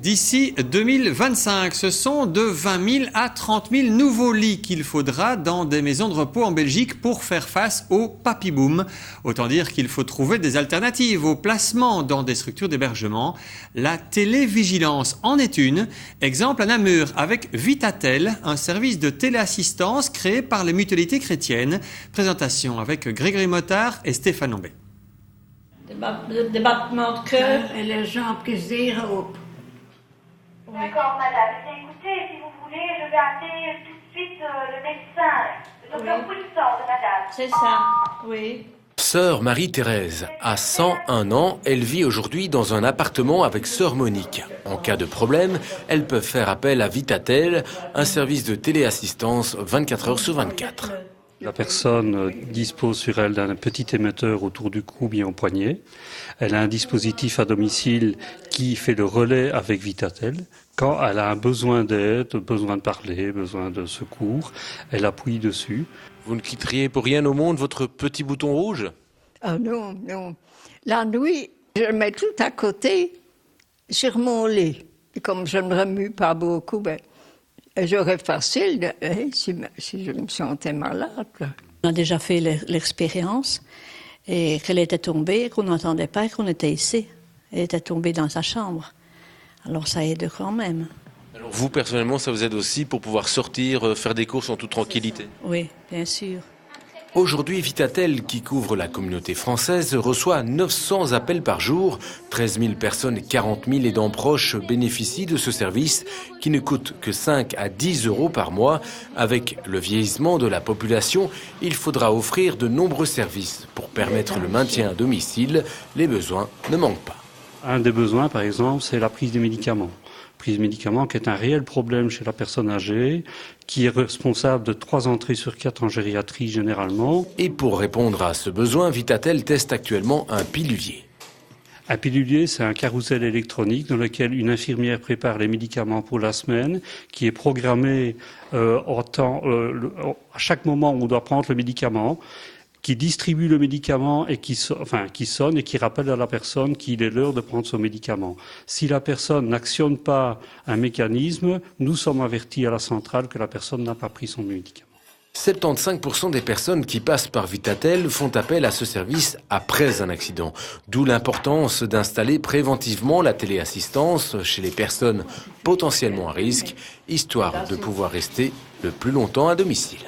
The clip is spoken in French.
D'ici 2025, ce sont de 20 000 à 30 000 nouveaux lits qu'il faudra dans des maisons de repos en Belgique pour faire face au papy-boom. Autant dire qu'il faut trouver des alternatives au placement dans des structures d'hébergement. La télévigilance en est une. Exemple à Namur avec Vitatel, un service de téléassistance créé par les mutualités chrétiennes. Présentation avec Grégory Motard et Stéphane Lombé. Des battements de cœur et les jambes qui se dérobent. D'accord, madame. Eh bien, écoutez, si vous voulez, je vais appeler tout de suite le médecin, le docteur Wilson, madame. C'est ça, oui. Sœur Marie-Thérèse a 101 ans. Elle vit aujourd'hui dans un appartement avec sœur Monique. En cas de problème, elles peuvent faire appel à Vitatel, un service de téléassistance 24 heures sur 24. La personne dispose sur elle d'un petit émetteur autour du cou bien au poignet. Elle a un dispositif à domicile qui fait le relais avec Vitatel. Quand elle a un besoin d'aide, besoin de parler, besoin de secours, elle appuie dessus. Vous ne quitteriez pour rien au monde votre petit bouton rouge ? Ah non, non. La nuit, je mets tout à côté sur mon lit. Et comme je ne remue pas beaucoup, j'aurais facile si je me sentais malade. On a déjà fait l'expérience et qu'elle était tombée, qu'on n'entendait pas et qu'on était ici. Elle était tombée dans sa chambre. Alors ça aide quand même. Alors vous, personnellement, ça vous aide aussi pour pouvoir sortir, faire des courses en toute tranquillité ? Oui, bien sûr. Aujourd'hui, Vitatel, qui couvre la communauté française, reçoit 900 appels par jour. 13 000 personnes et 40 000 aidants proches bénéficient de ce service qui ne coûte que 5 à 10 euros par mois. Avec le vieillissement de la population, il faudra offrir de nombreux services pour permettre le maintien à domicile. Les besoins ne manquent pas. Un des besoins, par exemple, c'est la prise des médicaments. Prise de médicaments qui est un réel problème chez la personne âgée, qui est responsable de 3 entrées sur 4 en gériatrie généralement. Et pour répondre à ce besoin, Vitatel teste actuellement un pilulier. Un pilulier, c'est un carrousel électronique dans lequel une infirmière prépare les médicaments pour la semaine, qui est programmé à chaque moment où on doit prendre le médicament, qui distribue le médicament et qui sonne et qui rappelle à la personne qu'il est l'heure de prendre son médicament. Si la personne n'actionne pas un mécanisme, nous sommes avertis à la centrale que la personne n'a pas pris son médicament. 75% des personnes qui passent par Vitatel font appel à ce service après un accident. D'où l'importance d'installer préventivement la téléassistance chez les personnes potentiellement à risque, histoire de pouvoir rester le plus longtemps à domicile.